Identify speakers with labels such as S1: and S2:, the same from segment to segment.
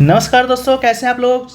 S1: नमस्कार दोस्तों, कैसे हैं आप लोग।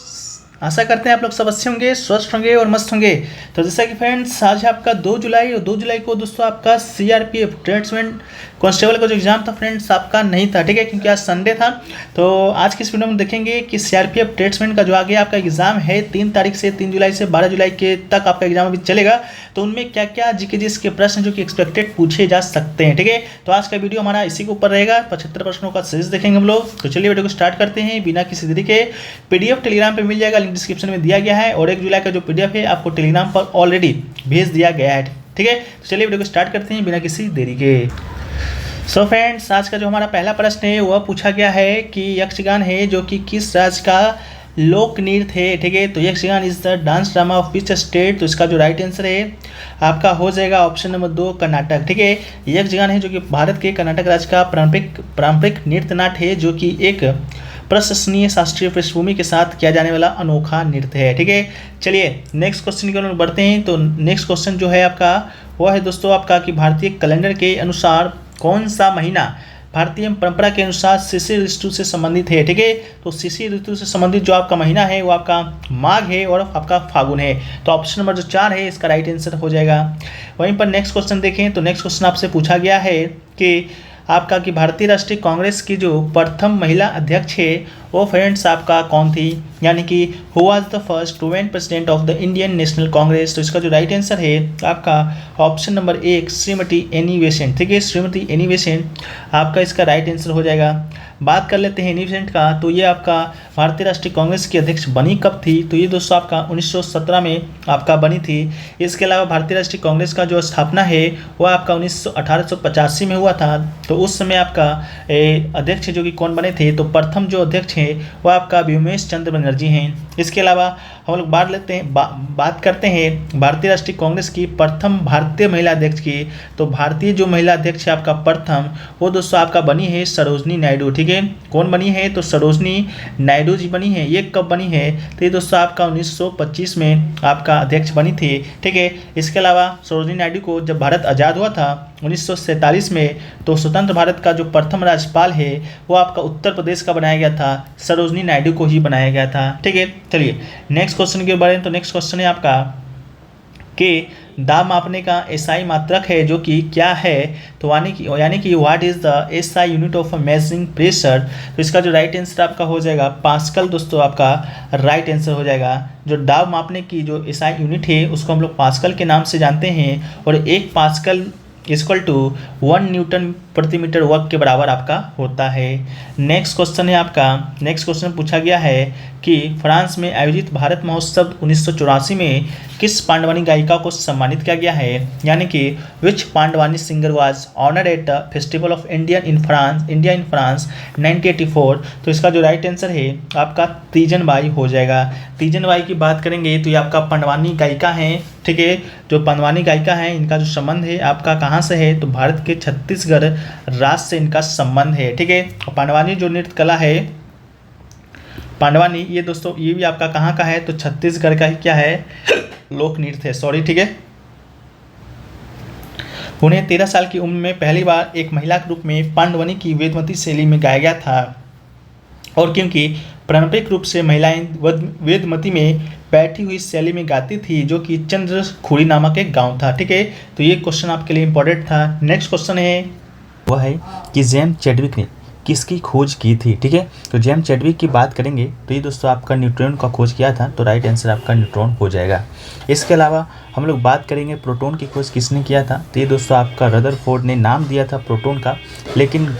S1: आशा करते हैं आप लोग सब अच्छे होंगे, स्वस्थ होंगे और मस्त होंगे। तो जैसा कि फ्रेंड्स, आज है आपका 2 जुलाई और 2 जुलाई को दोस्तों आपका सीआरपीएफ ट्रेड्समैन कांस्टेबल का जो एग्ज़ाम था फ्रेंड्स आपका नहीं था, ठीक है, क्योंकि आज संडे था। तो आज की इस वीडियो में देखेंगे कि सीआरपीएफ ट्रेड्समैन का जो आगे आपका एग्ज़ाम है 3 तारीख से 3 जुलाई से 12 जुलाई के तक आपका एग्जाम अभी चलेगा। तो उनमें क्या क्या जीके के प्रश्न जो कि एक्सपेक्टेड पूछे जा सकते हैं, ठीक है। तो आज का वीडियो हमारा इसी के ऊपर रहेगा। 75 प्रश्नों का सीरीज देखेंगे हम लोग। तो चलिए वीडियो को स्टार्ट करते हैं बिना किसी देरी के। पीडीएफ टेलीग्राम पे मिल जाएगा, लिंक डिस्क्रिप्शन में दिया गया है। और 1 जुलाई का जो पीडीएफ है आपको टेलीग्राम पर ऑलरेडी भेज दिया गया है, ठीक है। तो चलिए वीडियो को स्टार्ट करते हैं बिना किसी देरी के। सो फ्रेंड्स, आज का जो हमारा पहला प्रश्न है वह पूछा गया है कि यक्षगान है जो कि किस राज्य का लोक नृत्य है, ठीक है। तो Yakshagana is the dance drama of which state. तो इसका जो राइट आंसर है आपका हो जाएगा ऑप्शन नंबर 2 कर्नाटक, ठीक है। यक्षगान है जो कि भारत के कर्नाटक राज्य का पारंपरिक नृत्य नाट्य है जो कि एक प्रशंसनीय शास्त्रीय पृष्ठभूमि के साथ किया जाने वाला अनोखा नृत्य है, ठीक है। चलिए नेक्स्ट क्वेश्चन की ओर बढ़ते हैं। तो नेक्स्ट क्वेश्चन जो है आपका वह है दोस्तों आपका कि भारतीय कैलेंडर के अनुसार कौन सा महीना भारतीय परंपरा के अनुसार शिशिर ऋतु से संबंधित है, ठीक है। तो शिशिर ऋतु से संबंधित जो आपका महीना है वो आपका माघ है और आपका फागुन है। तो ऑप्शन नंबर जो 4 है इसका राइट आंसर हो जाएगा। वहीं पर नेक्स्ट क्वेश्चन देखें तो नेक्स्ट क्वेश्चन आपसे पूछा गया है कि आपका कि भारतीय राष्ट्रीय कांग्रेस की जो प्रथम महिला अध्यक्ष है वो फ्रेंड्स आपका कौन थी, यानी कि who was the first women president of the Indian national Congress. तो इसका जो राइट आंसर है आपका option number 1 Shrimati Annie Besant, ठीक है। श्रीमती एनी बेसेंट आपका इसका राइट आंसर हो जाएगा। बात कर लेते हैं एनी बेसेंट का। तो ये आपका भारतीय राष्ट्रीय कांग्रेस की अध्यक्ष बनी कब थी, तो ये दोस्तों आपका 1917 में आपका बनी थी। इसके अलावा भारतीय राष्ट्रीय कांग्रेस का जो स्थापना है वह आपका 1885 में हुआ था। तो उस समय आपका अध्यक्ष जो कि कौन बने थे, तो प्रथम जो अध्यक्ष हैं वो आपका व्योमेश चंद्र बनर्जी हैं। इसके अलावा हम लोग बात करते हैं भारतीय राष्ट्रीय कांग्रेस की प्रथम भारतीय महिला अध्यक्ष की। तो भारतीय जो महिला अध्यक्ष है आपका प्रथम वो दोस्तों आपका बनी है सरोजनी नायडू, ठीक है। कौन बनी है, तो सरोजनी नायडू जी बनी है। ये कब बनी है, तो ये दोस्तों आपका 1925 में आपका अध्यक्ष बनी थी, ठीक है। इसके अलावा सरोजनी नायडू को जब भारत आज़ाद हुआ था 1947 में, तो स्वतंत्र भारत का जो प्रथम राज्यपाल है वो आपका उत्तर प्रदेश का बनाया गया था, सरोजनी नायडू को ही बनाया गया था, ठीक है। चलिए नेक्स्ट क्वेश्चन के बारे में। तो नेक्स्ट क्वेश्चन है आपका कि दाब मापने का एसआई मात्रक है जो कि क्या है, तो यानी कि what is the SI unit of measuring pressure. तो इसका जो राइट आंसर आपका हो जाएगा पास्कल, दोस्तों आपका राइट आंसर हो जाएगा। जो दाब मापने की जो एसआई यूनिट है उसको हम लोग पास्कल के नाम से जानते हैं। और 1 पास्कल इक्वल टू 1 न्यूटन प्रति मीटर वर्ग के बराबर आपका होता है। नेक्स्ट क्वेश्चन है आपका, नेक्स्ट क्वेश्चन पूछा गया है कि फ्रांस में आयोजित भारत महोत्सव 1984 में किस पांडवानी गायिका को सम्मानित किया गया है, यानी कि which Pandavani singer was honoured at the festival of India in France 1984। तो इसका जो राइट आंसर है आपका तीजन बाई हो जाएगा। तीजन बाई की बात करेंगे तो ये आपका पांडवानी गायिका हैं, ठीक है। जो पांडवानी गायिका हैं इनका जो संबंध है आपका कहाँ से है, तो भारत के छत्तीसगढ़ राज्य से इनका संबंध है, ठीक है। पांडवानी जो नृत्य कला है पांडवानी, ये दोस्तों ये भी आपका कहाँ का है, तो छत्तीसगढ़ का ही क्या है लोक नृत्य है, सॉरी, ठीक है। उन्हें 13 साल की उम्र में पहली बार एक महिला के रूप में पांडवानी की वेदमती शैली में गाया गया था। और क्योंकि पारंपरिक रूप से महिलाएं वेदमती में बैठी हुई शैली में गाती थी जो कि चंद्रखुरी नामक एक गांव था, ठीक है। तो ये क्वेश्चन आपके लिए इंपॉर्टेंट था। नेक्स्ट क्वेश्चन है वह है कि जेम्स चैडविक ने किसकी खोज की थी, ठीक है। तो जेम्स चैडविक की बात करेंगे तो ये दोस्तों आपका न्यूट्रॉन का खोज किया था, तो राइट आंसर आपका न्यूट्रॉन हो जाएगा। इसके अलावा हम लोग बात करेंगे प्रोटॉन की खोज किसने किया था, तो ये दोस्तों आपका रदरफोर्ड ने नाम दिया था प्रोटॉन का, लेकिन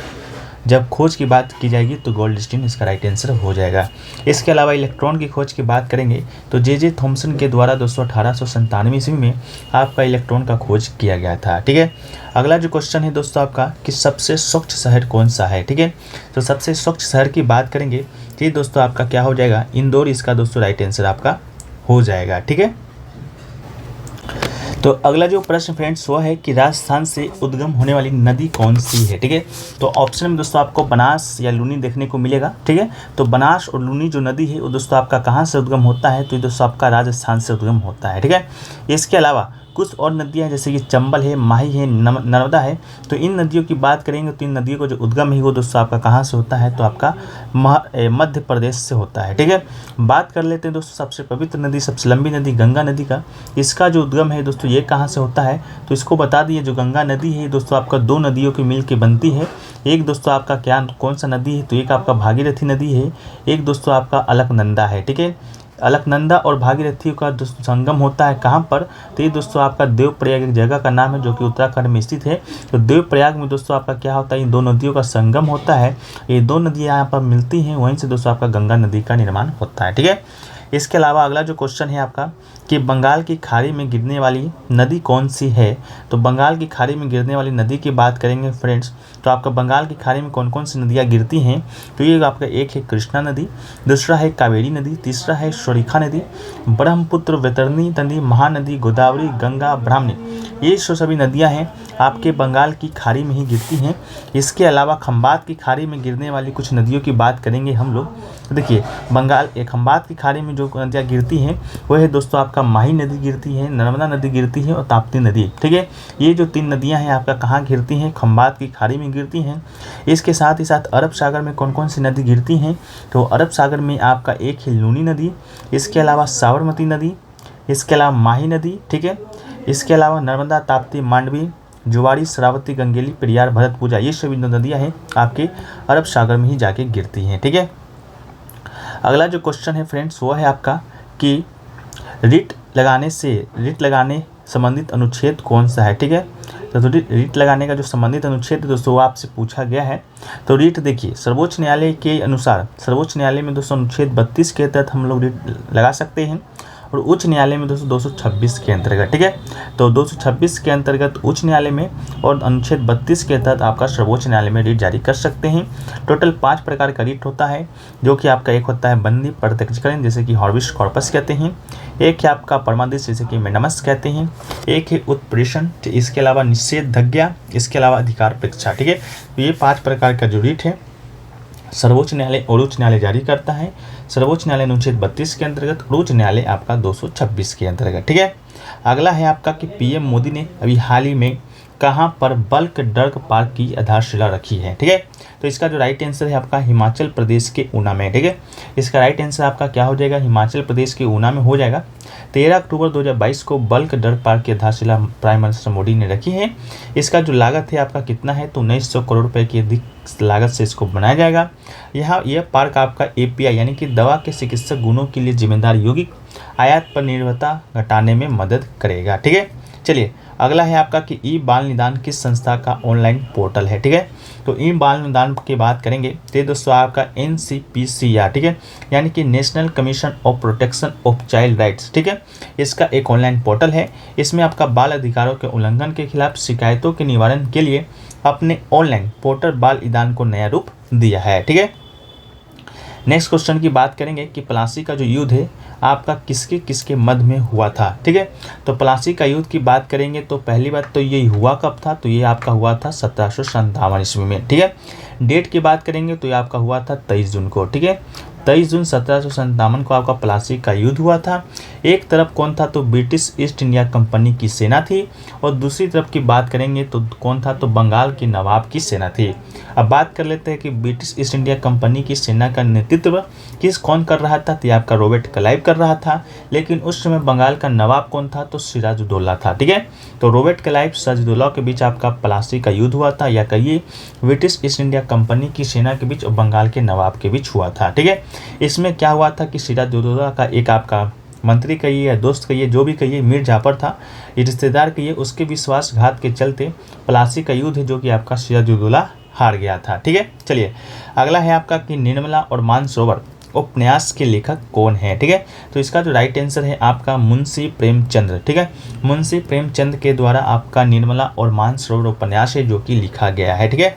S1: जब खोज की बात की जाएगी तो गोल्डस्टीन इसका राइट आंसर हो जाएगा। इसके अलावा इलेक्ट्रॉन की खोज की बात करेंगे तो जे थॉमसन के द्वारा दोस्तों 1897 ईस्वी में आपका इलेक्ट्रॉन का खोज किया गया था, ठीक है। अगला जो क्वेश्चन है दोस्तों आपका कि सबसे स्वच्छ शहर कौन सा है, ठीक है। तो सबसे स्वच्छ शहर की बात करेंगे तो ये दोस्तों आपका क्या हो जाएगा, इंदौर इसका दोस्तों राइट आंसर आपका हो जाएगा, ठीक है। तो अगला जो प्रश्न फ्रेंड्स वो है कि राजस्थान से उद्गम होने वाली नदी कौन सी है, ठीक है। तो ऑप्शन में दोस्तों आपको बनास या लूनी देखने को मिलेगा, ठीक है। तो बनास और लूनी जो नदी है वो दोस्तों आपका कहाँ से उद्गम होता है, तो ये दोस्तों आपका राजस्थान से उद्गम होता है, ठीक है। इसके अलावा कुछ और नदियाँ जैसे कि चंबल है, माही है, नर्मदा है। तो इन नदियों की बात करेंगे तो इन नदियों का जो उद्गम है वो दोस्तों आपका कहाँ से होता है, तो आपका मध्य प्रदेश से होता है। ठीक है, बात कर लेते हैं दोस्तों सबसे पवित्र नदी, सबसे लंबी नदी गंगा नदी का। इसका जो उद्गम है दोस्तों ये कहाँ से होता है, तो इसको बता दिए, जो गंगा नदी है दोस्तों आपका दो नदियों के मिल के बनती है। एक दोस्तों आपका क्या कौन सा नदी है, तो एक आपका भागीरथी नदी है, एक दोस्तों आपका अलकनंदा है। ठीक है, अलकनंदा और भागीरथी का दोस्तों संगम होता है कहाँ पर, तो ये दोस्तों आपका देवप्रयाग एक जगह का नाम है जो कि उत्तराखंड में स्थित है। तो देवप्रयाग में दोस्तों आपका क्या होता है, इन दो नदियों का संगम होता है, ये दो नदियाँ यहाँ पर मिलती हैं, वहीं से दोस्तों आपका गंगा नदी का निर्माण होता है। ठीक है, इसके अलावा अगला जो क्वेश्चन है आपका कि बंगाल की खाड़ी में गिरने वाली नदी कौन सी है। तो बंगाल की खाड़ी में गिरने वाली नदी की बात करेंगे फ्रेंड्स, तो आपका बंगाल की खाड़ी में कौन कौन सी नदियाँ गिरती हैं, तो ये आपका एक है कृष्णा नदी, दूसरा है कावेरी नदी, तीसरा है शोरिखा नदी, ब्रह्मपुत्र, वैतरणी नदी, महानदी, गोदावरी, गंगा, ब्राह्मणी। ये सभी नदियाँ हैं आपके बंगाल की खाड़ी में ही गिरती हैं। इसके अलावा खंबात की खाड़ी में गिरने वाली कुछ नदियों की बात करेंगे हम लोग। देखिए बंगाल एक खंबात की खाड़ी में जो नदियाँ गिरती हैं वो है दोस्तों आपका माही नदी गिरती है, नर्मदा नदी गिरती है और ताप्ती नदी। ठीक है, ये जो तीन नदियाँ हैं आपका कहाँ गिरती हैं, खंबात की खाड़ी में गिरती हैं। इसके साथ ही साथ अरब सागर में कौन कौन सी नदी गिरती हैं, तो अरब सागर में आपका एक है लूनी नदी, इसके अलावा साबरमती नदी, इसके अलावा माही नदी। ठीक है, इसके अलावा नर्मदा, ताप्ती, मांडवी, जुवाड़ी, श्रावती, गंगेली, पेरियार, भरतपुजा, ये सभी नदियाँ हैं आपके अरब सागर में ही जाके गिरती हैं। ठीक है, अगला जो क्वेश्चन है फ्रेंड्स वो है आपका कि रिट लगाने संबंधित अनुच्छेद कौन सा है। ठीक है, तो रिट लगाने का जो संबंधित अनुच्छेद है दोस्तों वो आपसे पूछा गया है। तो रिट देखिए सर्वोच्च न्यायालय के अनुसार, सर्वोच्च न्यायालय में दोस्तों अनुच्छेद 32 के तहत हम लोग रिट लगा सकते हैं और उच्च न्यायालय में दोस्तों 226 के अंतर्गत। ठीक है, तो 226 के अंतर्गत उच्च न्यायालय में और अनुच्छेद 32 के तहत आपका सर्वोच्च न्यायालय में रिट जारी कर सकते हैं। टोटल 5 प्रकार का रिट होता है, जो कि आपका एक होता है बंदी प्रत्यक्षीकरण जैसे कि हॉर्बिस कॉर्पस कहते हैं, एक है आपका परमादेश जैसे कि मेंडामस कहते हैं, एक है उत्प्रेषण, इसके अलावा निषेधाज्ञा, इसके अलावा अधिकार परीक्षा। ठीक है, तो ये 5 प्रकार का जो रिट है सर्वोच्च न्यायालय और उच्च न्यायालय जारी करता है। सर्वोच्च न्यायालय अनुच्छेद 32 के अंतर्गत और उच्च न्यायालय आपका 226 के अंतर्गत। ठीक है, अगला है आपका कि पीएम मोदी ने अभी हाल ही में कहाँ पर बल्क ड्रग पार्क की आधारशिला रखी है। ठीक है, तो इसका जो राइट आंसर है आपका हिमाचल प्रदेश के ऊना में। ठीक है, इसका राइट आंसर आपका क्या हो जाएगा, हिमाचल प्रदेश के ऊना में हो जाएगा। 13 अक्टूबर 2022 को बल्क ड्रग पार्क की आधारशिला प्राइम मिनिस्टर मोदी ने रखी है। इसका जो लागत है आपका कितना है, तो 1900 करोड़ रुपए की अधिक लागत से इसको बनाया जाएगा। यह पार्क आपका एपीआई यानी कि दवा के चिकित्सक गुणों के लिए जिम्मेदार यौगिक आयात पर निर्भरता घटाने में मदद करेगा। ठीक है, चलिए अगला है आपका कि ई बाल निदान किस संस्था का ऑनलाइन पोर्टल है। ठीक है, तो ई बाल निदान की बात करेंगे तो दोस्तों आपका NCPCR। ठीक है, यानी कि national commission of protection of child rights. ठीक है, इसका एक ऑनलाइन पोर्टल है। इसमें आपका बाल अधिकारों के उल्लंघन के खिलाफ शिकायतों के निवारण के लिए अपने ऑनलाइन पोर्टल बाल निदान को नया रूप दिया है। ठीक है, नेक्स्ट क्वेश्चन की बात करेंगे कि प्लासी का जो युद्ध है आपका किसके किसके मध्य में हुआ था। ठीक है, तो प्लासी का युद्ध की बात करेंगे तो पहली बात तो ये हुआ कब था, तो ये आपका हुआ था 1757 ईस्वी में। ठीक है, डेट की बात करेंगे तो ये आपका हुआ था 23 जून को। ठीक है, 23 जून 1757 को आपका प्लासी का युद्ध हुआ था। एक तरफ कौन था, तो ब्रिटिश ईस्ट इंडिया कंपनी की सेना थी और दूसरी तरफ की बात करेंगे तो कौन था, तो बंगाल के नवाब की सेना थी। अब बात कर लेते हैं कि ब्रिटिश ईस्ट इंडिया कंपनी की सेना का नेतृत्व कौन कर रहा था, तो ये आपका रॉबर्ट क्लाइव कर रहा था। लेकिन उस समय बंगाल का नवाब कौन था, तो सिराजुद्दौला था। ठीक है, तो रॉबर्ट क्लाइव सिराजुद्दौला के बीच आपका प्लासी का युद्ध हुआ था, या कहिए ब्रिटिश ईस्ट इंडिया कंपनी की सेना के बीच और बंगाल के नवाब के बीच हुआ था। ठीक है, इसमें क्या हुआ था कि सिराजुद्दौला का एक आपका मंत्री कहिए या दोस्त कहिए, जो भी कहिए, मीर जाफर था, ये रिश्तेदार कहिए, उसके विश्वासघात के चलते प्लासी का युद्ध है जो कि आपका सिराजुद्दौला हार गया था। ठीक है, चलिए अगला है आपका कि निर्मला और मानसरोवर उपन्यास के लेखक कौन है। ठीक है, तो इसका जो राइट आंसर है आपका मुंशी प्रेमचंद्र। ठीक है, मुंशी प्रेमचंद के द्वारा आपका निर्मला और मानसरोवर उपन्यास है जो कि लिखा गया है। ठीक है,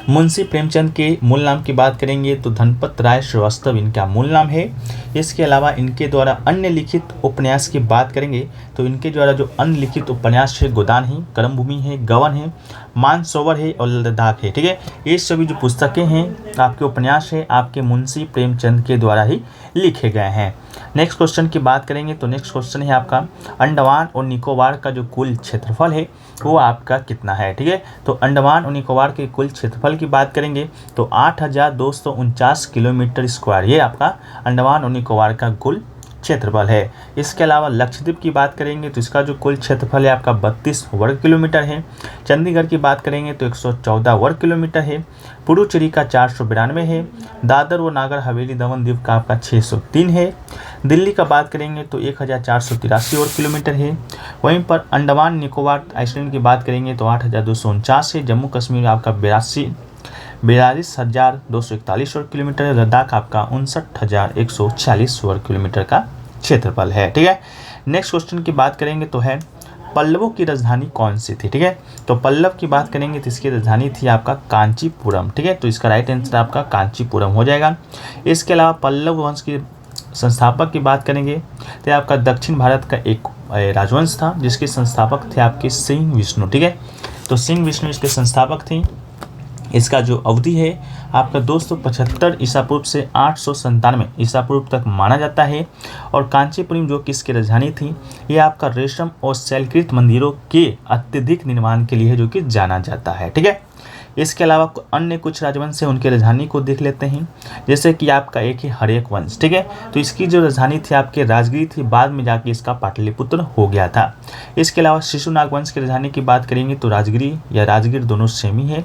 S1: मुंशी प्रेमचंद के मूल नाम की बात करेंगे तो धनपत राय श्रीवास्तव इनका मूल नाम है। इसके अलावा इनके द्वारा अन्य लिखित उपन्यास की बात करेंगे तो इनके द्वारा जो अन्य लिखित उपन्यास है गोदान है, कर्मभूमि है, गवन है, मानसरोवर है और लद्दाख है। ठीक है, ये सभी जो पुस्तकें हैं, आपके उपन्यास है, आपके मुंशी प्रेमचंद के द्वारा ही लिखे गए हैं। नेक्स्ट क्वेश्चन की बात करेंगे तो नेक्स्ट क्वेश्चन है आपका अंडमान और निकोबार का जो कुल क्षेत्रफल है वो आपका कितना है। ठीक है, तो अंडमान और निकोबार के कुल क्षेत्रफल की बात करेंगे तो 8,249 किलोमीटर स्क्वायर, ये आपका अंडमान और निकोबार का कुल क्षेत्रफल है। इसके अलावा लक्षद्वीप की बात करेंगे तो इसका जो कुल क्षेत्रफल है आपका 32 वर्ग किलोमीटर है। चंडीगढ़ की बात करेंगे तो 114 वर्ग किलोमीटर है। पुडुचेरी का 492 है। दादर व नागर हवेली दमन द्वीप का आपका 603 है। दिल्ली का बात करेंगे तो 1,483 वर्ग किलोमीटर है। वहीं पर अंडमान निकोबार आइलैंड की बात करेंगे तो 8,249 है। जम्मू कश्मीर आपका 42,241 वर्ग किलोमीटर है। लद्दाख आपका 59,146 वर्ग किलोमीटर का क्षेत्रफल है। ठीक है, नेक्स्ट क्वेश्चन की बात करेंगे तो है पल्लवों की राजधानी कौन सी थी। ठीक है, तो पल्लव की बात करेंगे तो इसकी राजधानी थी आपका कांचीपुरम। ठीक है, तो इसका राइट आंसर आपका कांचीपुरम हो जाएगा। इसके अलावा पल्लव वंश के संस्थापक की बात करेंगे तो आपका दक्षिण भारत का एक राजवंश था जिसके संस्थापक थे आपके सिंह विष्णु। ठीक है, तो सिंह विष्णु इसके संस्थापक थे। इसका जो अवधि है आपका 275 ईसा पूर्व से 897 ईसा पूर्व तक माना जाता है। और कांचीपुरम जो कि इसकी राजधानी थी, ये आपका रेशम और शैलकृत मंदिरों के अत्यधिक निर्माण के लिए है जो कि जाना जाता है। ठीक है, इसके अलावा अन्य कुछ राजवंश है उनके राजधानी को देख लेते हैं, जैसे कि आपका एक है हर्यक वंश। ठीक है, तो इसकी जो राजधानी थी आपके राजगिरी थी, बाद में जाके इसका पाटलिपुत्र हो गया था। इसके अलावा शिशुनाग वंश की राजधानी की बात करेंगे तो राजगिरी या राजगीर दोनों सेम ही है।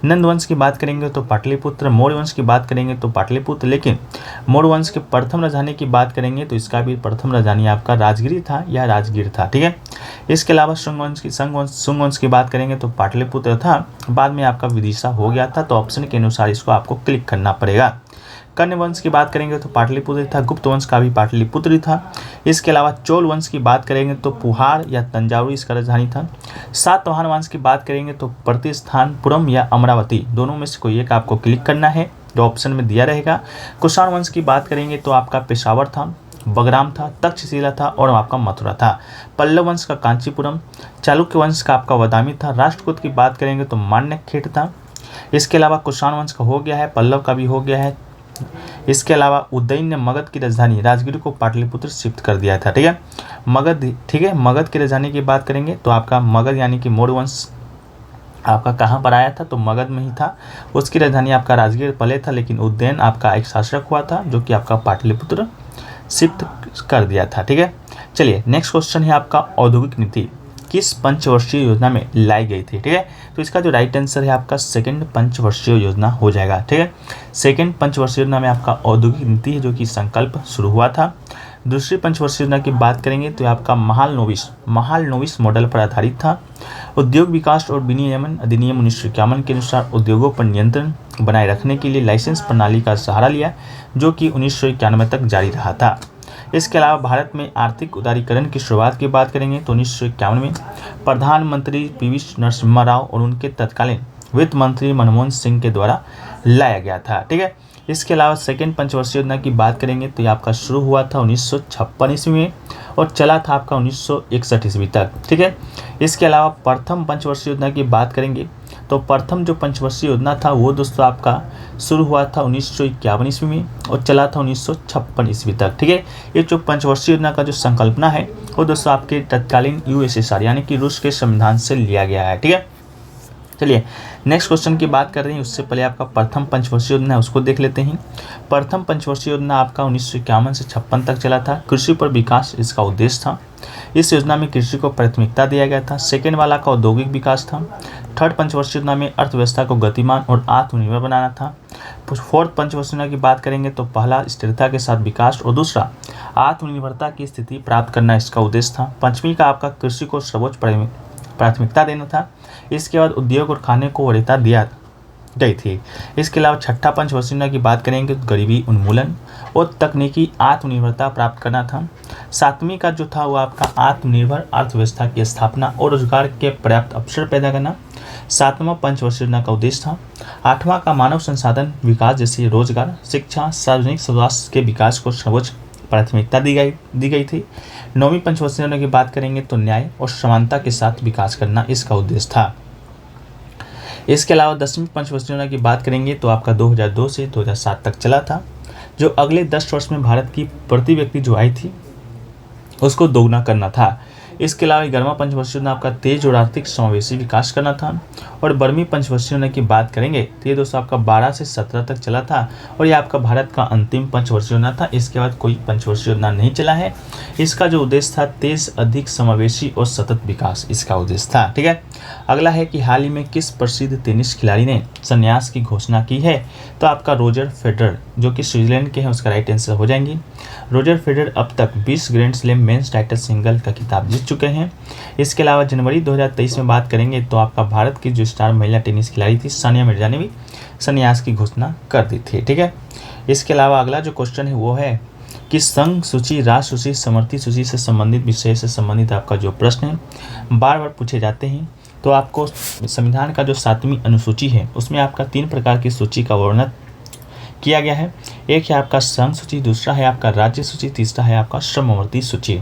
S1: नंद वंश की बात करेंगे तो पाटलिपुत्र। मौर्य वंश की बात करेंगे तो पाटलिपुत्र, लेकिन मौर्य वंश के प्रथम राजधानी की बात करेंगे तो इसका भी प्रथम राजधानी आपका राजगिरी था या राजगीर था। ठीक है, इसके अलावा शुंग वंश की बात करेंगे तो पाटलिपुत्र था, बाद में आपका विदिशा हो गया था। तो ऑप्शन के अनुसार इसको आपको क्लिक करना पड़ेगा। कण्व वंश की बात करेंगे तो पाटलिपुत्र था। गुप्त वंश का भी पाटलिपुत्र था। इसके अलावा चोल वंश की बात करेंगे तो पुहार या तंजावुर इसका राजधानी था। सातवाहन वंश की बात करेंगे तो प्रतिस्थानपुरम या अमरावती, दोनों में से कोई एक आपको क्लिक करना है जो ऑप्शन में दिया रहेगा। कुषाण वंश की बात करेंगे तो आपका पेशावर था, बगराम था, तक्षशिला था और आपका मथुरा था। पल्लव वंश का कांचीपुरम। चालुक्य वंश का आपका बदामी था। राष्ट्रकूट की बात करेंगे तो मान्यखेड़ था। इसके अलावा कुषाण वंश का हो गया है, पल्लव का भी हो गया है। इसके अलावा उदयन ने मगध की राजधानी राजगिरी को पाटलिपुत्र शिफ्ट कर दिया था। ठीक है, मगध। ठीक है, मगध की राजधानी की बात करेंगे तो आपका मगध यानी कि मौर्य वंश आपका कहाँ पर आया था, तो मगध में ही था। उसकी राजधानी आपका राजगीर पहले था, लेकिन उदयन आपका एक शासक हुआ था जो कि आपका पाटलिपुत्र शिफ्ट कर दिया था। ठीक है, चलिए नेक्स्ट क्वेश्चन है आपका औद्योगिक नीति किस पंचवर्षीय योजना में लाई गई थी। ठीक है, तो इसका जो राइट आंसर है आपका सेकंड पंचवर्षीय योजना हो जाएगा। ठीक है, सेकंड पंचवर्षीय योजना में आपका औद्योगिक नीति है जो कि संकल्प शुरू हुआ था। दूसरी पंचवर्षीय योजना की बात करेंगे तो आपका महालनोबिस मॉडल पर आधारित था। उद्योग विकास और विनियमन अधिनियम 1951 के अनुसार उद्योगों पर नियंत्रण बनाए रखने के लिए लाइसेंस प्रणाली का सहारा लिया जो कि 1991 तक जारी रहा था। इसके अलावा भारत में आर्थिक उदारीकरण की शुरुआत की बात करेंगे तो 1951 में प्रधानमंत्री पीवी नरसिम्हा राव और उनके तत्कालीन वित्त मंत्री मनमोहन सिंह के द्वारा लाया गया था। ठीक है, इसके अलावा सेकेंड पंचवर्षीय योजना की बात करेंगे तो ये आपका शुरू हुआ था 1956 ईस्वी में और चला था आपका 1961 ईस्वी तक। ठीक है, इसके अलावा प्रथम पंचवर्षीय योजना की बात करेंगे तो प्रथम जो पंचवर्षीय योजना था वो दोस्तों आपका शुरू हुआ था 1951 ईस्वी में और चला था 1956 ईस्वी तक। ठीक है, ये जो पंचवर्षीय योजना का जो संकल्पना है वो दोस्तों आपके तत्कालीन यूएसएसआर यानी कि रूस के संविधान से लिया गया है। ठीक है, चलिए नेक्स्ट क्वेश्चन की बात कर रहे हैं, उससे पहले आपका प्रथम पंचवर्षीय योजना है उसको देख लेते हैं। प्रथम पंचवर्षीय योजना आपका 1951 से 56 तक चला था। कृषि पर विकास इसका उद्देश्य था। इस योजना में कृषि को प्राथमिकता दिया गया था। सेकेंड वाला का औद्योगिक विकास था। थर्ड पंचवर्षीय योजना में अर्थव्यवस्था को गतिमान और आत्मनिर्भर बनाना था। फोर्थ पंचवर्षीय योजना की बात करेंगे तो पहला स्थिरता के साथ विकास और दूसरा आत्मनिर्भरता की स्थिति प्राप्त करना इसका उद्देश्य था। पंचवीं का आपका कृषि को सर्वोच्च प्राथमिकता देना था। इसके बाद उद्योग और खाने को वरीयता दिया गई थी। इसके अलावा छठा पंचवर्षीय योजना की बात करेंगे तो गरीबी उन्मूलन और तकनीकी आत्मनिर्भरता प्राप्त करना था। सातवीं का जो था वो आपका आत्मनिर्भर अर्थव्यवस्था की स्थापना और रोजगार के पर्याप्त अवसर पैदा करना सातवां पंचवर्षीय योजना का उद्देश्य था। आठवां का मानव संसाधन विकास जैसे रोजगार, शिक्षा, सार्वजनिक स्वास्थ्य के विकास को सर्वोच्च प्राथमिकता दी गई थी। नौवीं पंचवर्षीय योजना की बात करेंगे तो न्याय और समानता के साथ विकास करना इसका उद्देश्य था। इसके अलावा 10वीं पंचवर्षीय योजना की बात करेंगे तो आपका 2002 से 2007 तक चला था, जो अगले 10 वर्ष में भारत की प्रति व्यक्ति जो आय थी उसको दोगुना करना था। इसके अलावा 11वां पंचवर्षीय योजना आपका तेज और आर्थिक समावेशी विकास करना था। और 12वीं पंचवर्षीय योजना की बात करेंगे तो ये दोस्तों आपका 12 से 17 तक चला था और ये आपका भारत का अंतिम पंचवर्षीय योजना था। इसके बाद कोई पंचवर्षीय योजना नहीं चला है। इसका जो उद्देश्य था तेज, अधिक समावेशी और सतत विकास इसका उद्देश्य था। ठीक है, अगला है कि हाल ही में किस प्रसिद्ध टेनिस खिलाड़ी ने संन्यास की घोषणा की है? तो आपका रोजर फेडरर, जो कि स्विट्जरलैंड के हैं, उसका राइट आंसर हो जाएंगी। रोजर फेडरर अब तक 20 grand slam men's title single का खिताब जीत चुके हैं। इसके अलावा जनवरी 2023 में बात करेंगे तो आपका भारत की जो स्टार महिला टेनिस खिलाड़ी थी सानिया मिर्जा ने भी संन्यास की घोषणा कर दी थी। ठीक है, इसके अलावा अगला जो क्वेश्चन है वो है कि संघ सूची, राष्ट्र सूची, समर्थी सूची से संबंधित विषय से संबंधित आपका जो प्रश्न है बार बार पूछे जाते हैं। तो आपको संविधान का जो 7वीं अनुसूची है उसमें आपका 3 प्रकार की सूची का वर्णन किया गया है। एक है आपका संघ सूची, दूसरा है आपका राज्य सूची, तीसरा है आपका समवर्ती सूची।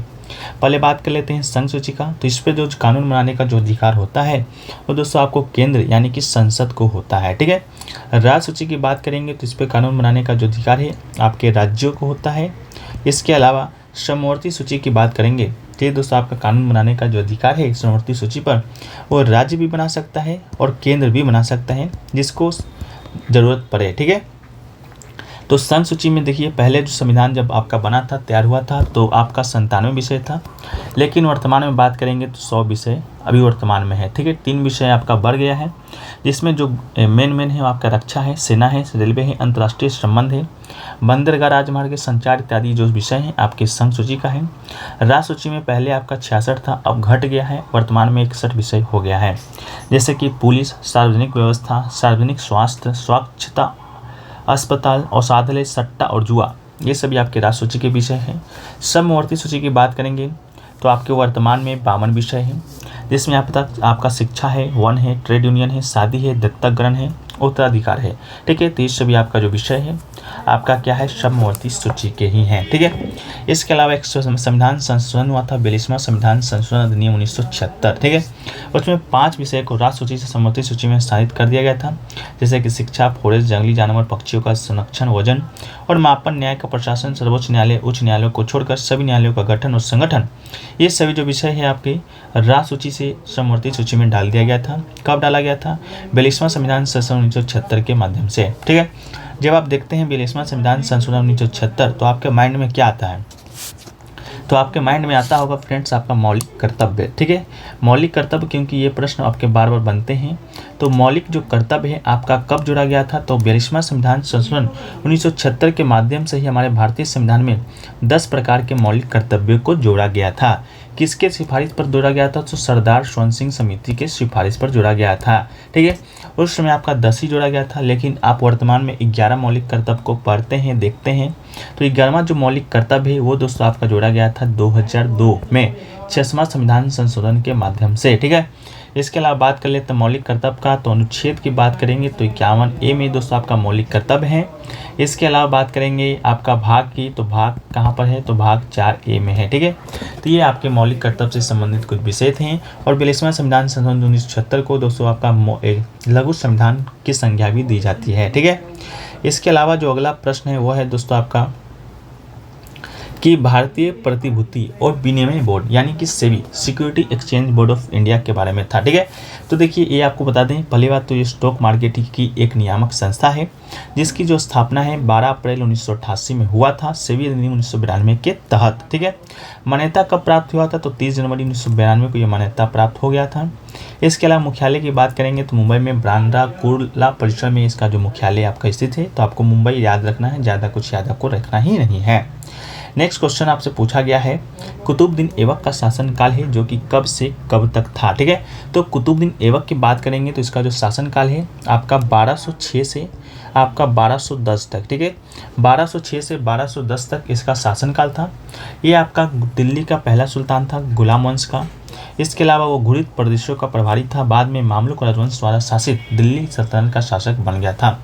S1: पहले बात कर लेते हैं संघ सूची का। तो इस पर जो कानून बनाने का जो अधिकार होता है वो दोस्तों आपको केंद्र यानी कि संसद को होता है। ठीक है, राज्य सूची की बात करेंगे तो इस पर कानून बनाने का जो अधिकार है आपके राज्यों को होता है। इसके अलावा समवर्ती सूची की बात करेंगे तो ये दोस्तों आपका कानून बनाने का जो अधिकार है समवर्ती सूची पर वो राज्य भी बना सकता है और केंद्र भी बना सकता है जिसको ज़रूरत पड़े। ठीक है, तो संघ सूची में देखिए पहले जो संविधान जब आपका बना था, तैयार हुआ था, तो आपका 97 विषय था, लेकिन वर्तमान में बात करेंगे तो 100 विषय अभी वर्तमान में है। ठीक है, 3 विषय आपका बढ़ गया है, जिसमें जो मेन है आपका रक्षा है, सेना है, रेलवे है, अंतर्राष्ट्रीय संबंध है, बंदरगाह, राजमार्ग, संचार इत्यादि जो विषय हैं आपके संघ सूची का है। राज्य सूची में पहले आपका 66 था, अब घट गया है, वर्तमान में 61 विषय हो गया है, जैसे कि पुलिस, सार्वजनिक व्यवस्था, सार्वजनिक स्वास्थ्य, स्वच्छता, अस्पताल, औषधालय, सट्टा और जुआ, ये सभी आपके राज्य सूची के विषय हैं। समवर्ती सूची की बात करेंगे तो आपके वर्तमान में 52 विषय हैं, जिसमें यहाँ तक आपका शिक्षा है, वन है, ट्रेड यूनियन है, शादी है, दत्तक ग्रहण है, उत्तराधिकार है। ठीक है, तो ये सभी आपका जो विषय है आपका क्या है, समवर्ती सूची के ही हैं। ठीक है, इसके अलावा एक संविधान संशोधन हुआ था, 42वां संविधान संशोधन अधिनियम 1976। ठीक है, उसमें 5 विषय को राज्य सूची से समवर्ती सूची में स्थापित कर दिया गया था, जैसे कि शिक्षा, फॉरेस्ट, जंगली जानवर, पक्षियों का संरक्षण, वजन और मापन, न्याय का प्रशासन, सर्वोच्च न्यायालय, उच्च न्यायालयों को छोड़कर सभी न्यायालयों का गठन और संगठन, ये सभी जो विषय है आपके राज्य सूची से समवर्ती सूची में डाल दिया गया था। कब डाला गया था? 42वां संविधान संशोधन 1976 के माध्यम से। ठीक है, जब आप देखते हैं 42वां संविधान संशोधन 1976 तो आपके माइंड में क्या आता है? तो आपके माइंड में आता होगा फ्रेंड्स आपका मौलिक कर्तव्य। ठीक है, मौलिक कर्तव्य, क्योंकि ये प्रश्न आपके बार बार बनते हैं। तो मौलिक जो कर्तव्य है आपका कब जोड़ा गया था? तो 42वां संविधान संशोधन 1976 के माध्यम से ही हमारे भारतीय संविधान में 10 प्रकार के मौलिक कर्तव्यों को जोड़ा गया था। किसके सिफारिश पर जोड़ा गया था? तो सरदार स्वर्ण सिंह समिति के सिफारिश पर जोड़ा गया था। ठीक है, उस समय आपका 10 ही जोड़ा गया था, लेकिन आप वर्तमान में 11 मौलिक कर्तव्य को पढ़ते हैं, देखते हैं। तो 11वां जो मौलिक कर्तव्य है वो दोस्तों आपका जोड़ा गया था 2002 में 6वां संविधान संशोधन के माध्यम से। ठीक है, इसके अलावा बात कर लेते हैं मौलिक कर्तव्य का, तो अनुच्छेद की बात करेंगे तो 51A में दोस्तों आपका मौलिक कर्तव्य है। इसके अलावा बात करेंगे आपका भाग की, तो भाग कहाँ पर है? तो भाग 4A में है। ठीक है, तो ये आपके मौलिक कर्तव्य से संबंधित कुछ विषय थे। और 42वां संविधान संशोधन 1976 को दोस्तों आपका लघु संविधान की संज्ञा भी दी जाती है। ठीक है, इसके अलावा जो अगला प्रश्न है वो है दोस्तों आपका कि भारतीय प्रतिभूति और विनिमय बोर्ड यानी कि SEBI, security exchange board of India के बारे में था। ठीक है, तो देखिए ये आपको बता दें, पहली बात तो ये स्टॉक मार्केट की एक नियामक संस्था है जिसकी जो स्थापना है 12 अप्रैल 1988 में हुआ था, सेबी अधिनियम 1992 के तहत। ठीक है, मान्यता कब प्राप्त हुआ था? तो 30 जनवरी 1992 को यह मान्यता प्राप्त हो गया था। इसके अलावा मुख्यालय की बात करेंगे तो मुंबई में बांद्रा कुर्ला परिसर में इसका जो मुख्यालय आपका स्थित है। तो आपको मुंबई याद रखना है, ज़्यादा कुछ याद आपको रखना ही नहीं है। नेक्स्ट क्वेश्चन आपसे पूछा गया है, कुतुबुद्दीन ऐबक का शासनकाल है जो कि कब से कब तक था? ठीक है, तो कुतुबुद्दीन ऐबक की बात करेंगे तो इसका जो शासनकाल है आपका 1206 से आपका 1210 तक। ठीक है, 1206 से 1210 तक इसका शासनकाल था। ये आपका दिल्ली का पहला सुल्तान था, गुलाम वंश का। इसके अलावा वो घुरिद प्रदेशों का प्रभारी था, बाद में मामलुक राजवंश द्वारा शासित दिल्ली सल्तनत का शासक बन गया था।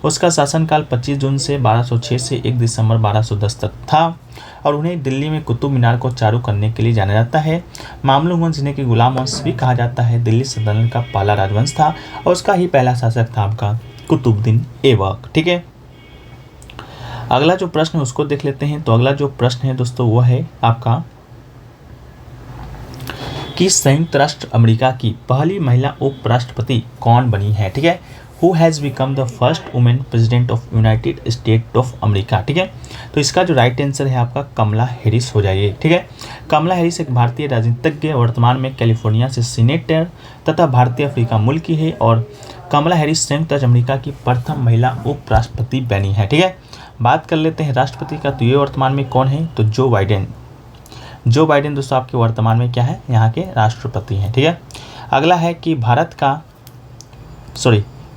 S1: उसका शासनकाल 25 जून से 1206 से 1 दिसंबर 1210 तक था और उन्हें दिल्ली में कुतुब मीनार को चालू करने के लिए जाना जाता है। मामलुक वंश जिन्हें कि गुलाम वंश भी कहा जाता है, दिल्ली सल्तनत का पहला राजवंश था और उसका ही पहला शासक था आपका कुतुबुद्दीन ऐबक। ठीक है, अगला जो प्रश्न है उसको देख लेते हैं। तो अगला जो प्रश्न है दोस्तों वो है आपका कि संयुक्त राष्ट्र अमेरिका की पहली महिला उपराष्ट्रपति कौन बनी है। ठीक है, who has become the first women president of United state of America. ठीक है, तो इसका जो राइट आंसर है आपका कमला हैरिस हो जाएगी। ठीक है, कमला हैरिस एक भारतीय राजनीतिज्ञ, वर्तमान में कैलिफोर्निया से सीनेटर तथा भारतीय अफ्रीका मूल की है और कमला हैरिस संयुक्त राज्य अमेरिका की प्रथम महिला उपराष्ट्रपति बनी है। ठीक है, बात कर लेते हैं राष्ट्रपति का। तो ये वर्तमान में कौन है, तो जो बाइडेन। जो बाइडेन दोस्तों आपके वर्तमान में क्या है, यहाँ के राष्ट्रपति हैं। ठीक है, अगला है कि भारत का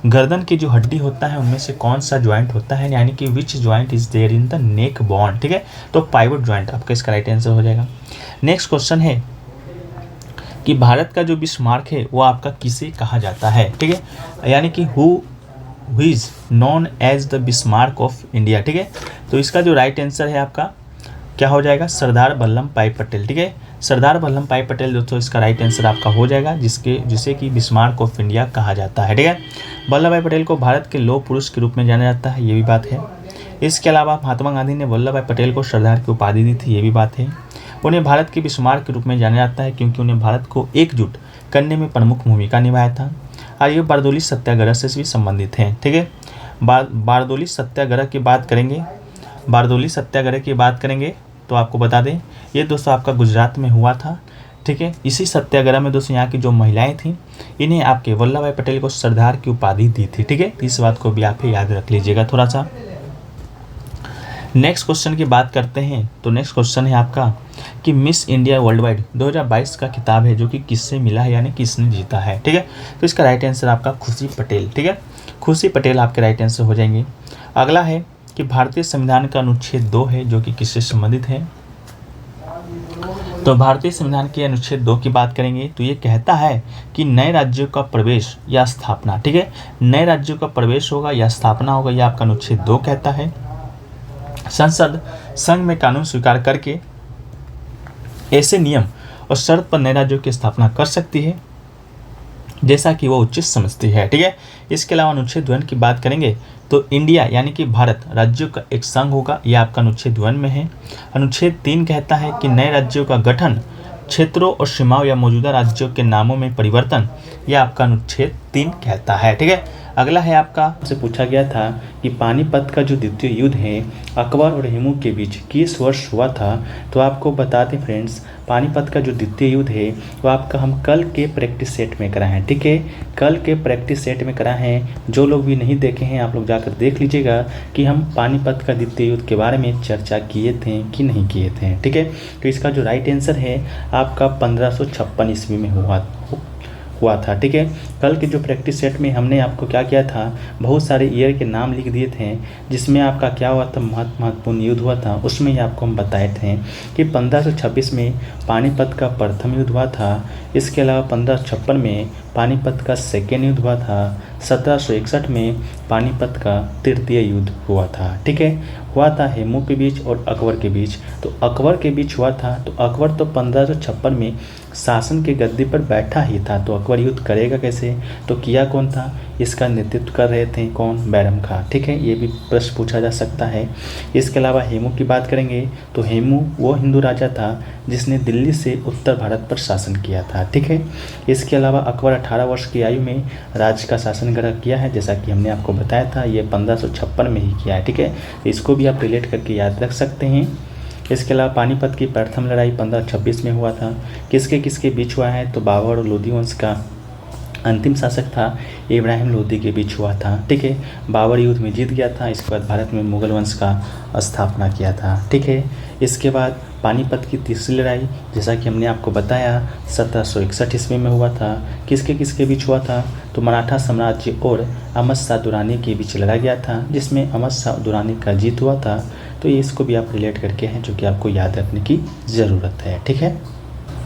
S1: गर्दन की जो हड्डी होता है उनमें से कौन सा ज्वाइंट होता है, यानी कि which joint is there in the neck bone. ठीक है, तो पाइवट ज्वाइंट आपका इसका राइट आंसर हो जाएगा। नेक्स्ट क्वेश्चन है कि भारत का जो बिस्मार्क है वो आपका किसे कहा जाता है। ठीक है, यानी कि who is known as the Bismarck of India. ठीक है, तो इसका जो राइट आंसर है आपका क्या हो जाएगा, सरदार वल्लभ भाई पटेल। ठीक है, सरदार वल्लभ भाई पटेल दोस्तों इसका राइट आंसर आपका हो जाएगा, जिसे कि बिस्मार्क ऑफ इंडिया कहा जाता है। ठीक है, वल्लभ भाई पटेल को भारत के लौह पुरुष के रूप में जाना जाता है, ये भी बात है। इसके अलावा महात्मा गांधी ने वल्लभ भाई पटेल को सरदार की उपाधि दी थी, ये भी बात है। उन्हें भारत के बिस्मार्क के रूप में जाना जाता है क्योंकि उन्हें भारत को एकजुट करने में प्रमुख भूमिका निभाया था और ये बारदोली सत्याग्रह से भी संबंधित हैं। ठीक है, बारदोली सत्याग्रह की बात करेंगे तो आपको बता दें ये दोस्तों आपका गुजरात में हुआ था। ठीक है, इसी सत्याग्रह में दोस्तों यहाँ की जो महिलाएं थीं इन्हें आपके वल्लभ भाई पटेल को सरदार की उपाधि दी थी। ठीक है, इस बात को भी आप याद रख लीजिएगा थोड़ा सा। नेक्स्ट क्वेश्चन की बात करते हैं। तो नेक्स्ट क्वेश्चन है आपका कि मिस इंडिया वर्ल्ड वाइड 2022 का खिताब है जो कि किससे मिला है, यानी किसने जीता है। ठीक है, तो इसका राइट आंसर आपका खुशी पटेल। ठीक है, खुशी पटेल आपके राइट आंसर हो जाएंगे। अगला है कि भारतीय संविधान का अनुच्छेद 2 है जो कि किससे संबंधित है। तो भारतीय संविधान के अनुच्छेद 2 की बात करेंगे तो ये कहता है कि नए राज्यों का प्रवेश या स्थापना। ठीक है, नए राज्यों का प्रवेश होगा या स्थापना होगा, यह आपका अनुच्छेद 2 कहता है। संसद संघ में कानून स्वीकार करके ऐसे नियम और शर्त पर नए राज्यों की स्थापना कर सकती है जैसा कि वो उचित समझती है। ठीक है, इसके अलावा अनुच्छेद 1 की बात करेंगे तो इंडिया यानी कि भारत राज्यों का एक संघ होगा, यह आपका अनुच्छेद 1 में है। अनुच्छेद 3 कहता है कि नए राज्यों का गठन, क्षेत्रों और सीमाओं या मौजूदा राज्यों के नामों में परिवर्तन, यह आपका अनुच्छेद 3 कहता है। ठीक है, अगला है आपका से पूछा गया था कि पानीपत का जो द्वितीय युद्ध है अकबर और हेमू के बीच किस वर्ष हुआ था। तो आपको बता दें फ्रेंड्स, पानीपत का जो द्वितीय युद्ध है वो आपका हम कल के प्रैक्टिस सेट में कराए हैं। ठीक है, कल के प्रैक्टिस सेट में कराए हैं। जो लोग भी नहीं देखे हैं आप लोग जाकर देख लीजिएगा कि हम पानीपत का द्वितीय युद्ध के बारे में चर्चा किए थे कि नहीं किए थे। ठीक है, तो इसका जो राइट आंसर है आपका 1556 ईस्वी में हुआ था। ठीक है, कल के जो प्रैक्टिस सेट में हमने आपको क्या किया था, बहुत सारे ईयर के नाम लिख दिए थे जिसमें आपका क्या हुआ था, महत्वपूर्ण युद्ध हुआ था। उसमें ही आपको हम बताए थे कि 1526 में पानीपत का प्रथम युद्ध हुआ था। इसके अलावा 1556 में पानीपत का सेकेंड युद्ध हुआ था। 1761 में पानीपत का तृतीय युद्ध हुआ था। ठीक है, हुआ था हेमू के बीच और अकबर के बीच। तो अकबर के बीच हुआ था, तो अकबर तो 1556 में शासन के गद्दी पर बैठा ही था, तो अकबर युद्ध करेगा कैसे, तो किया कौन था, इसका नेतृत्व कर रहे थे कौन, बैरम खां। ठीक है, ये भी प्रश्न पूछा जा सकता है। इसके अलावा हेमू की बात करेंगे तो हेमू वो हिंदू राजा था जिसने दिल्ली से उत्तर भारत पर शासन किया था। ठीक है, इसके अलावा अकबर 18 वर्ष की आयु में राज्य का शासन ग्रहण किया है, जैसा कि हमने आपको बताया था ये 1556 में ही किया है। ठीक है, इसको भी आप रिलेट करके याद रख सकते हैं। इसके अलावा पानीपत की प्रथम लड़ाई 1526 में हुआ था। किसके किसके बीच हुआ है, तो बाबर और लोधी वंश का अंतिम शासक था इब्राहिम लोदी के बीच हुआ था। ठीक है, बाबर युद्ध में जीत गया था। इसके बाद भारत में मुगल वंश का स्थापना किया था। ठीक है, इसके बाद पानीपत की तीसरी लड़ाई जैसा कि हमने आपको बताया 1761 ईस्वी में हुआ था। किसके किसके बीच हुआ था, तो मराठा साम्राज्य और अहमद शाह दुरानी के बीच लड़ा गया था, जिसमें अहमद शाह दुरानी का जीत हुआ था। तो ये इसको भी आप रिलेट करके हैं जो कि आपको याद रखने की ज़रूरत है। ठीक है,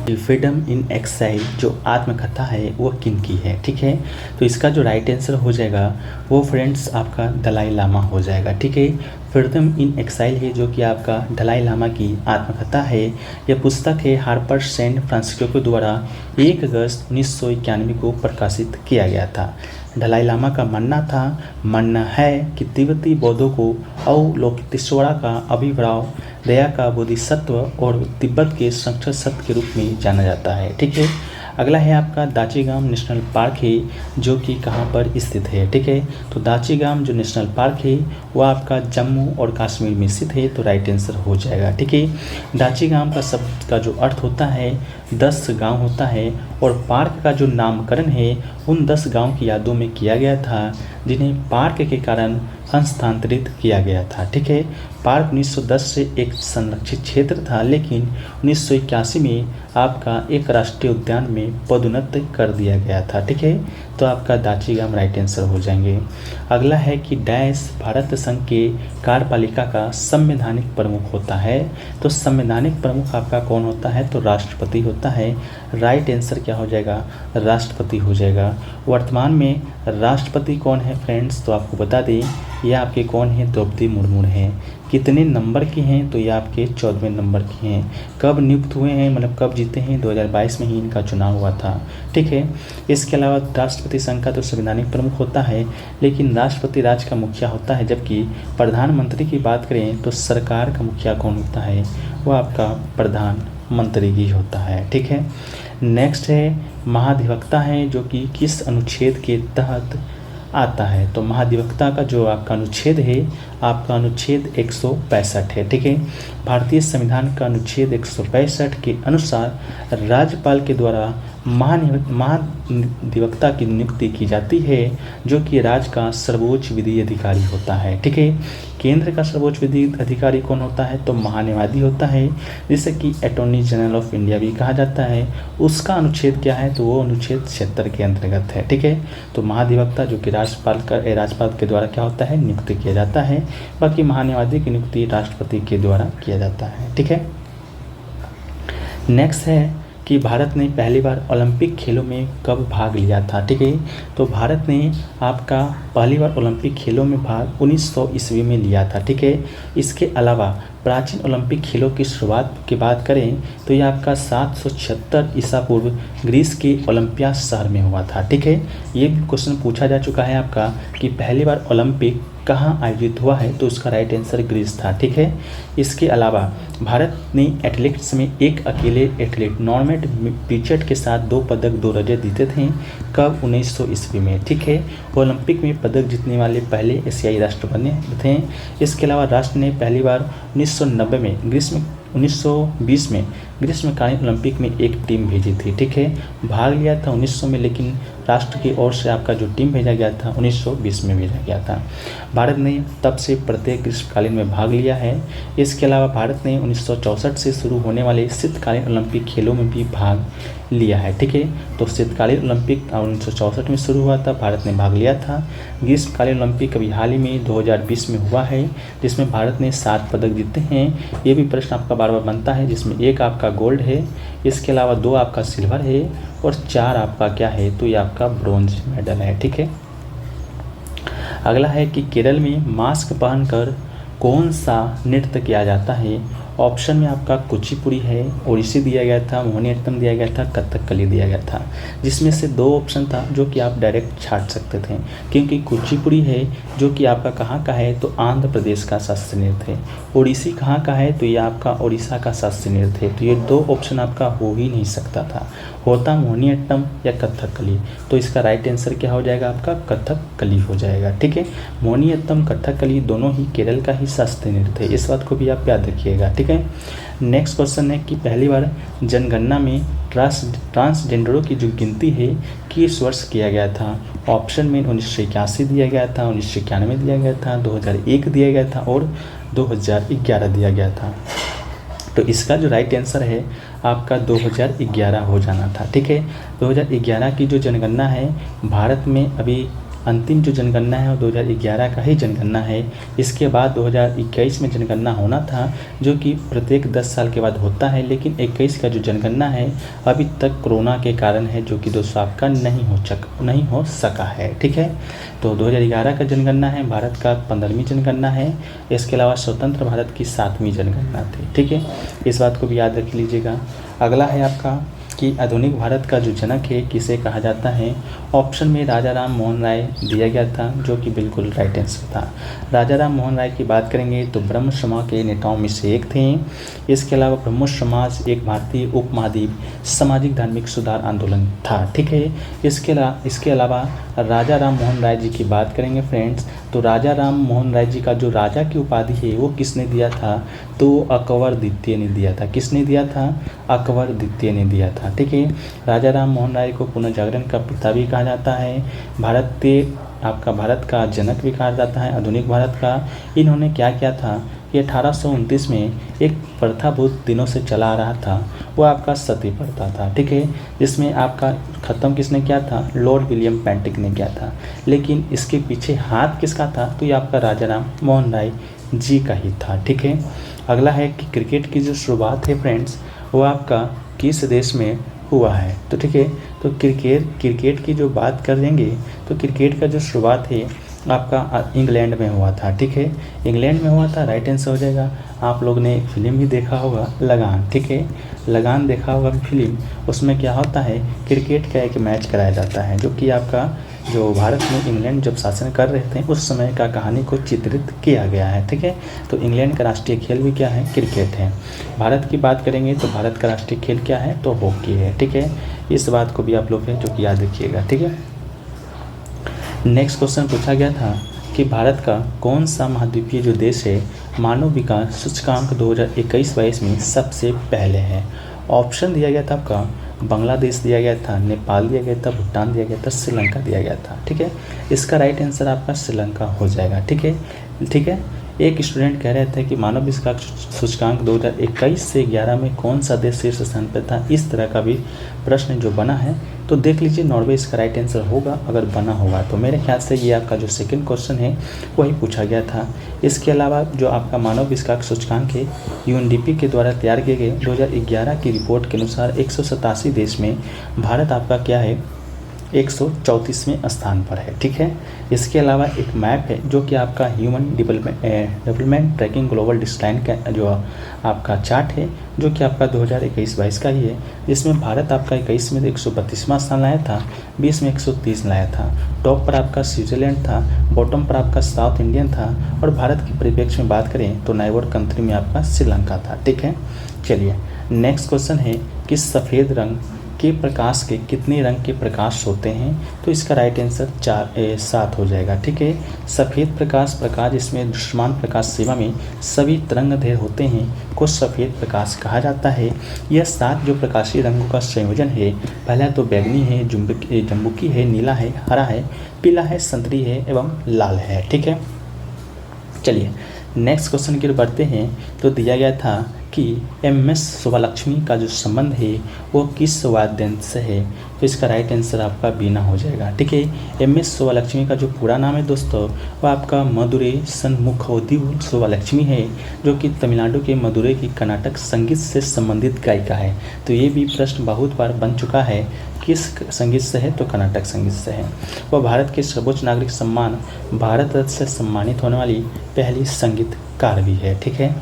S1: फ्रीडम इन एक्साइल जो आत्मकथा है वो किन की है, ठीक है। तो इसका जो राइट आंसर हो जाएगा वो फ्रेंड्स आपका दलाई लामा हो जाएगा, ठीक है। फ्रीडम इन एक्साइल है जो कि आपका दलाई लामा की आत्मकथा है। यह पुस्तक है हार्पर सैन फ्रांसिस्को द्वारा 1 अगस्त 1991 को प्रकाशित किया गया था। दलाई लामा का मानना है कि तिब्बती बौद्धों को अवलोकितेश्वरा का अभिप्राय दया का बोधिसत्व और तिब्बत के संरक्षक सत्य के रूप में जाना जाता है, ठीक है। अगला है आपका दाचीगाम नेशनल पार्क है जो कि कहाँ पर स्थित है, ठीक है। तो दाचीगाम जो नेशनल पार्क है वो आपका जम्मू और कश्मीर में स्थित है, तो राइट आंसर हो जाएगा, ठीक है। दाचीगाम का शब्द का जो अर्थ होता है 10 गांव होता है और पार्क का जो नामकरण है उन 10 गांव की यादों में किया गया था जिन्हें पार्क के कारण हस्तांतरित किया गया था, ठीक है। पार्क 1910 से एक संरक्षित क्षेत्र था लेकिन 1981 में आपका एक राष्ट्रीय उद्यान में पदोन्नत कर दिया गया था, ठीक है। तो आपका दाचीगाम राइट आंसर हो जाएंगे। अगला है कि डैश भारत संघ के कार्यपालिका का संवैधानिक प्रमुख होता है। तो संवैधानिक प्रमुख आपका कौन होता है, तो राष्ट्रपति होता है। राइट आंसर क्या हो जाएगा, राष्ट्रपति हो जाएगा। वर्तमान में राष्ट्रपति कौन है फ्रेंड्स, तो आपको बता दें ये आपके कौन है, द्रौपदी मुर्मू हैं। कितने नंबर की हैं, तो ये आपके 14वें नंबर की हैं। कब नियुक्त हुए हैं, मतलब कब जीते हैं, 2022 में ही इनका चुनाव हुआ था, ठीक है। इसके अलावा राष्ट्रपति संघ का तो संवैधानिक प्रमुख होता है लेकिन राष्ट्रपति राज्य का मुखिया होता है, जबकि प्रधानमंत्री की बात करें तो सरकार का मुखिया कौन होता है, वो आपका प्रधानमंत्री ही होता है, ठीक है। नेक्स्ट है महाधिवक्ता है जो कि किस अनुच्छेद के तहत आता है। तो महाधिवक्ता का जो आपका अनुच्छेद है आपका अनुच्छेद 165 है, ठीक है। भारतीय संविधान का अनुच्छेद 165 के अनुसार राज्यपाल के द्वारा महाधिवक्ता की नियुक्ति की जाती है जो कि राज्य का सर्वोच्च विधि अधिकारी होता है, ठीक है। केंद्र का सर्वोच्च विधि अधिकारी कौन होता है, तो महान्यायवादी होता है जिसे कि अटॉर्नी जनरल ऑफ इंडिया भी कहा जाता है। उसका अनुच्छेद क्या है, तो वो अनुच्छेद 76 के अंतर्गत है, ठीक है। तो महाधिवक्ता जो कि राज्यपाल के द्वारा क्या होता है, नियुक्त किया जाता है। बाकी महान्यायवादी की नियुक्ति राष्ट्रपति के द्वारा किया जाता है, ठीक है। नेक्स्ट है कि भारत ने पहली बार ओलंपिक खेलों में कब भाग लिया था, ठीक है। तो भारत ने आपका पहली बार ओलंपिक खेलों में भाग 1900 ईस्वी में लिया था, ठीक है। इसके अलावा प्राचीन ओलंपिक खेलों की शुरुआत की बात करें तो यह आपका 776 ईसा पूर्व ग्रीस के ओलंपिया शहर में हुआ था, ठीक है। ये भी क्वेश्चन पूछा जा चुका है आपका कि पहली बार ओलंपिक कहाँ आयोजित हुआ है, तो उसका राइट आंसर ग्रीस था, ठीक है। इसके अलावा भारत ने एथलेटिक्स में एक अकेले एथलीट नॉर्मेट पिचेट के साथ 2 पदक 2 रजत जीते थे, कब 1900 ईस्वी में, ठीक है। ओलंपिक में पदक जीतने वाले पहले एशियाई राष्ट्र बने थे। इसके अलावा राष्ट्र ने पहली बार 1990 में 1920 में ग्रीष्मकालीन ओलंपिक में एक टीम भेजी थी, ठीक है। भाग लिया था 1900 में लेकिन राष्ट्र की ओर से आपका जो टीम भेजा गया था 1920 में भेजा गया था। भारत ने तब से प्रत्येक ग्रीष्मकालीन में भाग लिया है। इसके अलावा भारत ने 1964 से शुरू होने वाले शीतकालीन ओलंपिक खेलों में भी भाग लिया है, ठीक है। तो शीतकालीन ओलंपिक 1964 में शुरू हुआ था, भारत ने भाग लिया था। ग्रीष्मकालीन ओलंपिक अभी हाल ही में 2020 में हुआ है जिसमें भारत ने 7 पदक जीते हैं। ये भी प्रश्न आपका बार बार बनता है जिसमें 1 आपका गोल्ड है, इसके अलावा 2 आपका सिल्वर है और 4 आपका क्या है, तो ये आपका ब्रोंज मेडल है, ठीक है। अगला है कि केरल में मास्क पहनकर कौन सा नृत्य किया जाता है। ऑप्शन में आपका कुचिपुड़ी है, ओडिसी दिया गया था, मोहिनीअट्टम दिया गया था, कथकली दिया गया था, जिसमें से 2 ऑप्शन था जो कि आप डायरेक्ट छाट सकते थे क्योंकि कुचिपुड़ी है जो कि आपका कहाँ का है, तो आंध्र प्रदेश का शास्त्रीय नृत्य है। ओडिसी कहाँ का है, तो ये आपका ओडिशा का शास्त्रीय नृत्य है। तो ये 2 ऑप्शन आपका हो ही नहीं सकता था, होता मोहिनीअट्टम या कथकली। तो इसका राइट आंसर क्या हो जाएगा, आपका कथकली हो जाएगा, ठीक है। मोहिनीअट्टम कथकली दोनों ही केरल का ही शास्त्रीय नृत्य है, इस बात को भी आप याद रखिएगा, ठीक है। नेक्स्ट क्वेश्चन है कि पहली बार जनगणना में ट्रांसजेंडरों की जो गिनती है किस वर्ष किया गया था। ऑप्शन में 1981 दिया गया था, 1991 दिया गया था, 2001 दिया गया था और 2011 दिया गया था। तो इसका जो राइट आंसर है आपका 2011 हो जाना था, ठीक है। 2011 की जो जनगणना है भारत में अभी अंतिम जो जनगणना है वो 2011 का ही जनगणना है। इसके बाद 2021 में जनगणना होना था, जो कि प्रत्येक 10 साल के बाद होता है, लेकिन 21 का जो जनगणना है अभी तक कोरोना के कारण है, जो कि दोस्तों आपका नहीं हो सका है। ठीक है, तो 2011 का जनगणना है, भारत का 15वीं जनगणना है। इसके अलावा स्वतंत्र भारत की 7वीं जनगणना थी। ठीक है, इस बात को भी याद रख लीजिएगा। अगला है आपका कि आधुनिक भारत का जो जनक है किसे कहा जाता है। ऑप्शन में राजा राम मोहन राय दिया गया था, जो कि बिल्कुल राइट आंसर था। राजा राम मोहन राय की बात करेंगे तो ब्रह्म समाज के नेताओं में से एक थे। इसके अलावा ब्रह्मो समाज एक भारतीय उपमहाद्वीप सामाजिक धार्मिक सुधार आंदोलन था। ठीक है, इसके अलावा राजा राम मोहन राय जी की बात करेंगे फ्रेंड्स, तो राजा राम मोहन राय जी का जो राजा की उपाधि है वो किसने दिया था, तो अकबर द्वितीय ने दिया था। किसने दिया था, अकबर द्वितीय ने दिया था। ठीक है, राजा राम मोहन राय को पुनर्जागरण का पिता भी कहा जाता है, भारत का जनक भी कहा जाता है, आधुनिक भारत का। इन्होंने क्या किया था कि 1829 में एक प्रथा बहुत दिनों से चला आ रहा था, वो आपका सती प्रथा था। ठीक है, जिसमें आपका ख़त्म किसने किया था, लॉर्ड विलियम पेंटिक ने किया था, लेकिन इसके पीछे हाथ किसका था, तो ये आपका राजा राम मोहन राय जी का ही था। ठीक है, अगला है कि क्रिकेट की जो शुरुआत है फ्रेंड्स वो आपका किस देश में हुआ है। तो ठीक है, तो क्रिकेट की जो बात करेंगे तो क्रिकेट का जो शुरुआत है आपका इंग्लैंड में हुआ था। ठीक है, इंग्लैंड में हुआ था, राइट आंसर हो जाएगा। आप लोग ने एक फिल्म भी देखा होगा लगान। ठीक है, लगान देखा होगा फिल्म, उसमें क्या होता है, क्रिकेट का एक मैच कराया जाता है, जो कि आपका जो भारत में इंग्लैंड जब शासन कर रहे थे उस समय का कहानी को चित्रित किया गया है। ठीक है, तो इंग्लैंड का राष्ट्रीय खेल भी क्या है, क्रिकेट है। भारत की बात करेंगे तो भारत का राष्ट्रीय खेल क्या है, तो हॉकी है। ठीक है, इस बात को भी आप लोग है जो कि याद रखिएगा। ठीक है, नेक्स्ट क्वेश्चन पूछा गया था कि भारत का कौन सा महाद्वीपीय जो देश है मानव विकास सूचकांक 2021-22 में सबसे पहले है। ऑप्शन दिया गया था आपका बांग्लादेश दिया गया था, नेपाल दिया गया था, भूटान दिया गया था, श्रीलंका दिया गया था। ठीक है, इसका राइट आंसर आपका श्रीलंका हो जाएगा। ठीक है, एक स्टूडेंट कह रहे थे कि मानव विकास सूचकांक 2021 से 11 में कौन सा देश शीर्ष स्थान पर था। इस तरह का भी प्रश्न जो बना है तो देख लीजिए, नॉर्वे इसका राइट आंसर होगा अगर बना होगा तो। मेरे ख्याल से ये आपका जो सेकंड क्वेश्चन है वही पूछा गया था। इसके अलावा जो आपका मानव विकास सूचकांक है यूएनडीपी के द्वारा तैयार किए गए 2011 की रिपोर्ट के अनुसार 187 देश में भारत आपका क्या है, 134वें स्थान पर है। ठीक है, इसके अलावा एक मैप है जो कि आपका ह्यूमन डेवलपमेंट ट्रैकिंग ग्लोबल डिस्लाइन का जो आपका चार्ट है, जो कि आपका 2021-22 का ही है, जिसमें भारत आपका 21 में 132वां स्थान लाया था, 20 में 130 लाया था। टॉप पर आपका स्विट्जरलैंड था, बॉटम पर आपका साउथ इंडियन था, और भारत की परिप्रेक्ष्य में बात करें तो नाइबर कंट्री में आपका श्रीलंका था। ठीक है, चलिए नेक्स्ट क्वेश्चन है कि सफ़ेद रंग के प्रकाश के कितने रंग के प्रकाश होते हैं, तो इसका राइट आंसर 7 हो जाएगा। ठीक है, सफ़ेद प्रकाश जिसमें दृश्यमान प्रकाश सीमा में सभी तरंगदैर्घ्य होते हैं को सफ़ेद प्रकाश कहा जाता है। यह 7 जो प्रकाशीय रंगों का संयोजन है, पहला तो बैगनी है, जम्बुकी है, नीला है, हरा है, पीला है, संतरी है एवं लाल है। ठीक है, चलिए नेक्स्ट क्वेश्चन की ओर बढ़ते हैं। तो दिया गया था कि एमएस शुभलक्ष्मी का जो संबंध है वो किस वाद्य यंत्र से है, तो इसका राइट आंसर आपका बीना हो जाएगा। ठीक है, एमएस शुभलक्ष्मी का जो पूरा नाम है दोस्तों वो आपका मदुरै सन्मुखोदीव शुभलक्ष्मी है, जो कि तमिलनाडु के मदुरै की कर्नाटक संगीत से संबंधित गायिका है। तो ये भी प्रश्न बहुत बार बन चुका है, किस संगीत से है, तो कर्नाटक संगीत से है। वह भारत के सर्वोच्च नागरिक सम्मान भारत रत्न से सम्मानित होने वाली पहली संगीतकार भी है। ठीक है,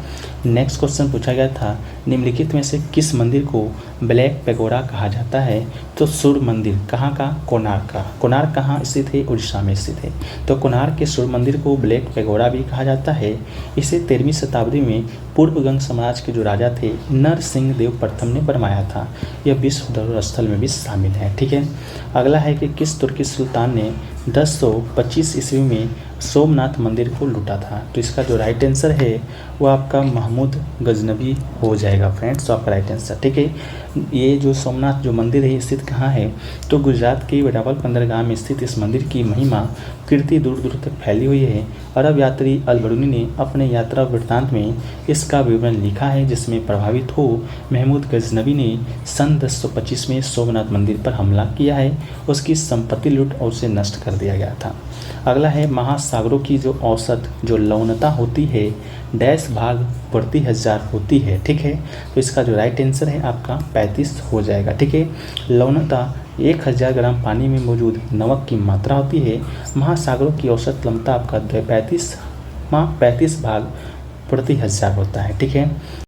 S1: नेक्स्ट क्वेश्चन पूछा गया था निम्नलिखित में से किस मंदिर को ब्लैक पैगोडा कहा जाता है, तो सूर्य मंदिर कहाँ का, कोणार्क का। कोणार्क कहाँ स्थित है, उड़ीसा में स्थित है। तो कोणार्क के सूर्य मंदिर को ब्लैक पैगोडा भी कहा जाता है। इसे 13वीं शताब्दी में पूर्व गंग साम्राज्य के जो राजा थे नरसिंह देव प्रथम ने बनवाया था। यह विश्व धरोहर स्थल में भी शामिल है। ठीक है, अगला है कि किस तुर्की सुल्तान ने 1025 ईस्वी में सोमनाथ मंदिर को लूटा था, तो इसका जो राइट आंसर है वो आपका महमूद गजनबी हो जाएगा फ्रेंड्स। तो आपका राइट आंसर, ठीक है। ये जो सोमनाथ जो मंदिर है स्थित कहाँ है, तो गुजरात के वेरावल बंदरगाह में स्थित इस मंदिर की महिमा कीर्ति दूर दूर तक फैली हुई है। अरब यात्री अल-बरूनी ने अपने यात्रा वृत्तांत में इसका विवरण लिखा है, जिसमें प्रभावित हो महमूद गजनबी ने सन 1025 में सोमनाथ मंदिर पर हमला किया है, उसकी संपत्ति लूट और उसे नष्ट कर दिया गया था। अगला है महासागरों की जो औसत जो लवणता होती है डैश भाग प्रति हजार होती है, ठीक है। तो इसका जो राइट आंसर है आपका 35 हो जाएगा, ठीक है। लवणता 1000 ग्राम पानी में मौजूद नमक की मात्रा होती है। महासागरों की औसत लवणता आपका 35 भाग प्रति हजार होता है, ठीक है।